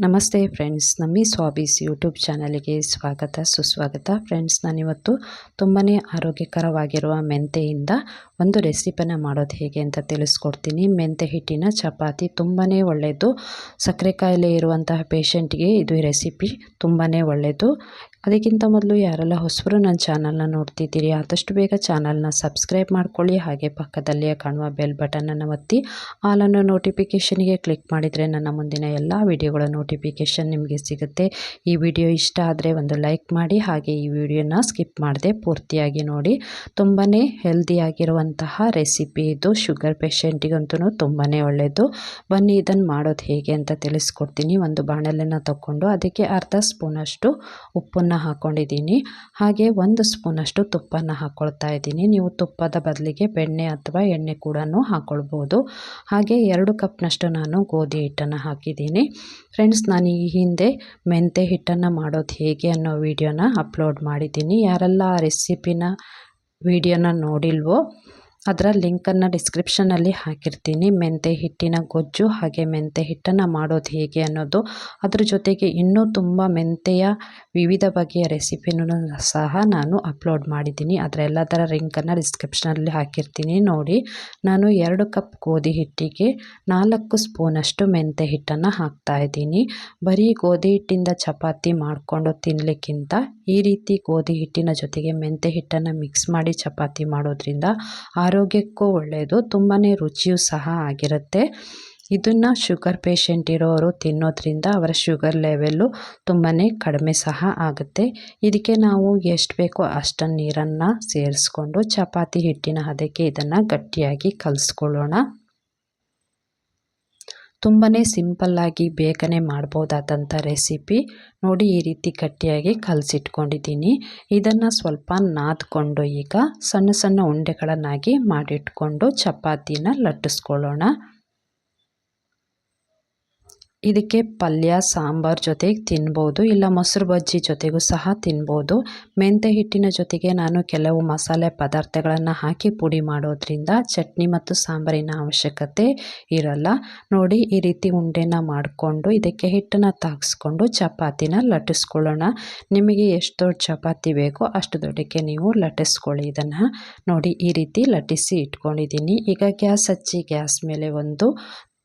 ನಮಸ್ತೆ ಫ್ರೆಂಡ್ಸ್, ನಮ್ಮಿ ಸ್ವಾಬೀಸ್ ಯೂಟ್ಯೂಬ್ ಚಾನಲ್ಗೆ ಸ್ವಾಗತ ಸುಸ್ವಾಗತ. ಫ್ರೆಂಡ್ಸ್, ನಾನಿವತ್ತು ತುಂಬಾ ಆರೋಗ್ಯಕರವಾಗಿರುವ ಮೆಂತೆಯಿಂದ ಒಂದು ರೆಸಿಪಿನ ಮಾಡೋದು ಹೇಗೆ ಅಂತ ತಿಳಿಸ್ಕೊಡ್ತೀನಿ. ಮೆಂತೆ ಹಿಟ್ಟಿನ ಚಪಾತಿ ತುಂಬಾ ಒಳ್ಳೆಯದು. ಸಕ್ಕರೆ ಕಾಯಿಲೆ ಇರುವಂತಹ ಪೇಷಂಟ್ಗೆ ಇದು ರೆಸಿಪಿ ತುಂಬಾ ಒಳ್ಳೆಯದು. ಅದಕ್ಕಿಂತ ಮೊದಲು ಯಾರೆಲ್ಲ ಹೊಸಬರು ನನ್ನ ಚಾನಲ್ನ ನೋಡ್ತಿದ್ದೀರಿ, ಆದಷ್ಟು ಬೇಗ ಚಾನಲ್ನ ಸಬ್ಸ್ಕ್ರೈಬ್ ಮಾಡ್ಕೊಳ್ಳಿ. ಹಾಗೆ ಪಕ್ಕದಲ್ಲಿಯೇ ಕಾಣುವ ಬೆಲ್ ಬಟನನ್ನು ಒತ್ತಿ ಆಲನ್ನು ನೋಟಿಫಿಕೇಷನ್ಗೆ ಕ್ಲಿಕ್ ಮಾಡಿದರೆ ನನ್ನ ಮುಂದಿನ ಎಲ್ಲ ವಿಡಿಯೋಗಳ ನೋಟಿಫಿಕೇಷನ್ ನಿಮಗೆ ಸಿಗುತ್ತೆ. ಈ ವಿಡಿಯೋ ಇಷ್ಟ ಆದರೆ ಒಂದು ಲೈಕ್ ಮಾಡಿ. ಹಾಗೆ ಈ ವಿಡಿಯೋನ ಸ್ಕಿಪ್ ಮಾಡದೆ ಪೂರ್ತಿಯಾಗಿ ನೋಡಿ. ತುಂಬಾ ಹೆಲ್ದಿಯಾಗಿರುವಂತಹ ರೆಸಿಪಿ ಇದು. ಶುಗರ್ ಪೇಷಂಟಿಗಂತೂ ತುಂಬಾ ಒಳ್ಳೆಯದು. ಬನ್ನಿ ಇದನ್ನು ಮಾಡೋದು ಹೇಗೆ ಅಂತ ತಿಳಿಸ್ಕೊಡ್ತೀನಿ. ಒಂದು ಬಾಣಲೆನ ತಗೊಂಡು ಅದಕ್ಕೆ ಅರ್ಧ ಸ್ಪೂನಷ್ಟು ಉಪ್ಪನ್ನು ಹಾಕ್ಕೊಂಡಿದ್ದೀನಿ. ಹಾಗೆ 1 ಸ್ಪೂನಷ್ಟು ತುಪ್ಪನ ಹಾಕ್ಕೊಳ್ತಾ ಇದ್ದೀನಿ. ನೀವು ತುಪ್ಪದ ಬದಲಿಗೆ ಬೆಣ್ಣೆ ಅಥವಾ ಎಣ್ಣೆ ಕೂಡ ಹಾಕ್ಕೊಳ್ಬೋದು. ಹಾಗೆ 2 ಕಪ್ನಷ್ಟು ನಾನು ಗೋಧಿ ಹಿಟ್ಟನ್ನು ಹಾಕಿದ್ದೀನಿ. ಫ್ರೆಂಡ್ಸ್, ನಾನು ಈ ಹಿಂದೆ ಮೆಂತೆ ಹಿಟ್ಟನ್ನು ಮಾಡೋದು ಹೇಗೆ ಅನ್ನೋ ವಿಡಿಯೋನ ಅಪ್ಲೋಡ್ ಮಾಡಿದ್ದೀನಿ. ಯಾರೆಲ್ಲ ಆ ರೆಸಿಪಿನ ವಿಡಿಯೋನ ನೋಡಿಲ್ವೋ ಅದರ ಲಿಂಕನ್ನು ಡಿಸ್ಕ್ರಿಪ್ಷನಲ್ಲಿ ಹಾಕಿರ್ತೀನಿ. ಮೆಂತೆ ಹಿಟ್ಟಿನ ಗೊಜ್ಜು ಹಾಗೆ ಮೆಂತೆ ಹಿಟ್ಟನ್ನು ಮಾಡೋದು ಹೇಗೆ ಅನ್ನೋದು, ಅದ್ರ ಜೊತೆಗೆ ಇನ್ನೂ ತುಂಬ ಮೆಂತೆಯ ವಿವಿಧ ಬಗೆಯ ರೆಸಿಪಿನೂ ಸಹ ನಾನು ಅಪ್ಲೋಡ್ ಮಾಡಿದ್ದೀನಿ. ಅದರೆಲ್ಲದರ ಲಿಂಕನ್ನು ಡಿಸ್ಕ್ರಿಪ್ಷನಲ್ಲಿ ಹಾಕಿರ್ತೀನಿ ನೋಡಿ. ನಾನು 2 ಕಪ್ ಗೋಧಿ ಹಿಟ್ಟಿಗೆ 4 ಸ್ಪೂನಷ್ಟು ಮೆಂತೆ ಹಿಟ್ಟನ್ನು ಹಾಕ್ತಾಯಿದ್ದೀನಿ. ಬರೀ ಗೋಧಿ ಹಿಟ್ಟಿಂದ ಚಪಾತಿ ಮಾಡಿಕೊಂಡು ತಿನ್ನಲಿಕ್ಕಿಂತ ಈ ರೀತಿ ಗೋಧಿ ಹಿಟ್ಟಿನ ಜೊತೆಗೆ ಮೆಂತೆ ಹಿಟ್ಟನ್ನು ಮಿಕ್ಸ್ ಮಾಡಿ ಚಪಾತಿ ಮಾಡೋದ್ರಿಂದ ಆರೋಗ್ಯಕ್ಕೂ ಒಳ್ಳೆಯದು, ತುಂಬಾ ರುಚಿಯೂ ಸಹ ಆಗಿರುತ್ತೆ. ಇದನ್ನು ಶುಗರ್ ಪೇಷಂಟ್ ಇರೋರು ತಿನ್ನೋದ್ರಿಂದ ಅವರ ಶುಗರ್ ಲೆವೆಲ್ಲು ತುಂಬಾ ಕಡಿಮೆ ಸಹ ಆಗುತ್ತೆ. ಇದಕ್ಕೆ ನಾವು ಎಷ್ಟು ಬೇಕೋ ಅಷ್ಟನ್ನು ನೀರನ್ನು ಸೇರಿಸ್ಕೊಂಡು ಚಪಾತಿ ಹಿಟ್ಟಿನ ಹದಕ್ಕೆ ಇದನ್ನು ಗಟ್ಟಿಯಾಗಿ ಕಲಿಸ್ಕೊಳ್ಳೋಣ. ತುಂಬಾ ಸಿಂಪಲ್ಲಾಗಿ ಬೇಗನೆ ಮಾಡ್ಬೋದಾದಂಥ ರೆಸಿಪಿ ನೋಡಿ. ಈ ರೀತಿ ಗಟ್ಟಿಯಾಗಿ ಕಲಸಿಟ್ಕೊಂಡಿದ್ದೀನಿ. ಇದನ್ನು ಸ್ವಲ್ಪ ನಾದ್ಕೊಂಡು ಈಗ ಸಣ್ಣ ಸಣ್ಣ ಉಂಡೆಗಳನ್ನಾಗಿ ಮಾಡಿಟ್ಕೊಂಡು ಚಪಾತಿನ ಲಟ್ಟಿಸ್ಕೊಳ್ಳೋಣ. ಇದಕ್ಕೆ ಪಲ್ಯ ಸಾಂಬಾರು ಜೊತೆಗೆ ತಿನ್ಬೋದು, ಇಲ್ಲ ಮೊಸರು ಬಜ್ಜಿ ಜೊತೆಗೂ ಸಹ ತಿನ್ಬೋದು. ಮೆಂತೆ ಹಿಟ್ಟಿನ ಜೊತೆಗೆ ನಾನು ಕೆಲವು ಮಸಾಲೆ ಪದಾರ್ಥಗಳನ್ನು ಹಾಕಿ ಪುಡಿ ಮಾಡೋದ್ರಿಂದ ಚಟ್ನಿ ಮತ್ತು ಸಾಂಬಾರಿನ ಅವಶ್ಯಕತೆ ಇರಲ್ಲ. ನೋಡಿ, ಈ ರೀತಿ ಉಂಡೆನ ಮಾಡಿಕೊಂಡು ಇದಕ್ಕೆ ಹಿಟ್ಟನ್ನು ತಾಗಿಸ್ಕೊಂಡು ಚಪಾತಿನ ಲಟ್ಟಿಸ್ಕೊಳ್ಳೋಣ. ನಿಮಗೆ ಎಷ್ಟು ದೊಡ್ಡ ಚಪಾತಿ ಬೇಕೋ ಅಷ್ಟು ದೊಡ್ಡಕ್ಕೆ ನೀವು ಲಟ್ಟಿಸ್ಕೊಳ್ಳಿ. ಇದನ್ನು ನೋಡಿ, ಈ ರೀತಿ ಲಟ್ಟಿಸಿ ಇಟ್ಕೊಂಡಿದ್ದೀನಿ. ಈಗ ಗ್ಯಾಸ್ ಹಚ್ಚಿ ಗ್ಯಾಸ್ ಮೇಲೆ ಒಂದು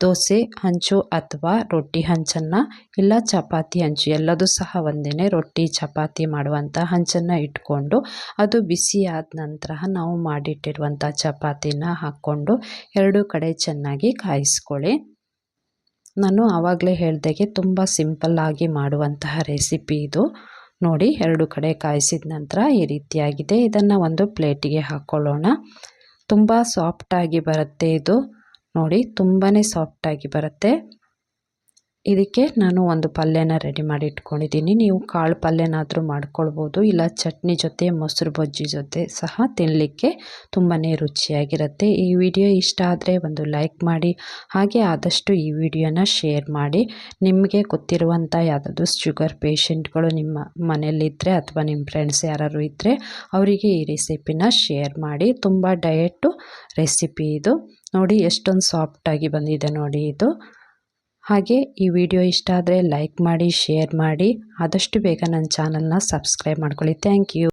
ದೋಸೆ ಹಂಚು ಅಥವಾ ರೊಟ್ಟಿ ಹಂಚನ್ನು, ಇಲ್ಲ ಚಪಾತಿ ಹಂಚು, ಎಲ್ಲದೂ ಸಹ ಒಂದೇ, ರೊಟ್ಟಿ ಚಪಾತಿ ಮಾಡುವಂಥ ಹಂಚನ್ನು ಇಟ್ಕೊಂಡು ಅದು ಬಿಸಿ ಆದ ನಂತರ ನಾವು ಮಾಡಿಟ್ಟಿರುವಂಥ ಚಪಾತಿನ ಹಾಕ್ಕೊಂಡು 2 ಕಡೆ ಚೆನ್ನಾಗಿ ಕಾಯಿಸ್ಕೊಳ್ಳಿ. ನಾನು ಆವಾಗಲೇ ಹೇಳ್ದಾಗೆ ತುಂಬ ಸಿಂಪಲ್ಲಾಗಿ ಮಾಡುವಂತಹ ರೆಸಿಪಿ ಇದು ನೋಡಿ. 2 ಕಡೆ ಕಾಯಿಸಿದ ನಂತರ ಈ ರೀತಿಯಾಗಿದೆ. ಇದನ್ನು ಒಂದು ಪ್ಲೇಟಿಗೆ ಹಾಕ್ಕೊಳ್ಳೋಣ. ತುಂಬ ಸಾಫ್ಟಾಗಿ ಬರುತ್ತೆ ಇದು ನೋಡಿ, ತುಂಬಾ ಸಾಫ್ಟಾಗಿ ಬರುತ್ತೆ. ಇದಕ್ಕೆ ನಾನು ಒಂದು ಪಲ್ಯನ ರೆಡಿ ಮಾಡಿ ಇಟ್ಕೊಂಡಿದ್ದೀನಿ. ನೀವು ಕಾಳು ಪಲ್ಯನಾದರೂ ಮಾಡ್ಕೊಳ್ಬೋದು, ಇಲ್ಲ ಚಟ್ನಿ ಜೊತೆ ಮೊಸರು ಬಜ್ಜಿ ಜೊತೆ ಸಹ ತಿನ್ನಲಿಕ್ಕೆ ತುಂಬಾ ರುಚಿಯಾಗಿರುತ್ತೆ. ಈ ವಿಡಿಯೋ ಇಷ್ಟ ಆದರೆ ಒಂದು ಲೈಕ್ ಮಾಡಿ. ಹಾಗೆ ಆದಷ್ಟು ಈ ವಿಡಿಯೋನ ಶೇರ್ ಮಾಡಿ. ನಿಮಗೆ ಗೊತ್ತಿರುವಂಥ ಯಾವುದಾದ್ರು ಶುಗರ್ ಪೇಷಂಟ್ಗಳು ನಿಮ್ಮ ಮನೆಯಲ್ಲಿದ್ದರೆ ಅಥವಾ ನಿಮ್ಮ ಫ್ರೆಂಡ್ಸ್ ಯಾರಾದ್ರು ಇದ್ದರೆ ಅವರಿಗೆ ಈ ರೆಸಿಪಿನ ಶೇರ್ ಮಾಡಿ. ತುಂಬ ಡಯಟು ರೆಸಿಪಿ ಇದು ನೋಡಿ, ಎಷ್ಟೊಂದು ಸಾಫ್ಟಾಗಿ ಬಂದಿದೆ ನೋಡಿ ಇದು. ಹಾಗೆ ಈ ವಿಡಿಯೋ ಇಷ್ಟ ಆದರೆ ಲೈಕ್ ಮಾಡಿ, ಶೇರ್ ಮಾಡಿ. ಆದಷ್ಟು ಬೇಗ ನನ್ನ ಚಾನಲ್ನ ಸಬ್ಸ್ಕ್ರೈಬ್ ಮಾಡ್ಕೊಳ್ಳಿ. Thank you.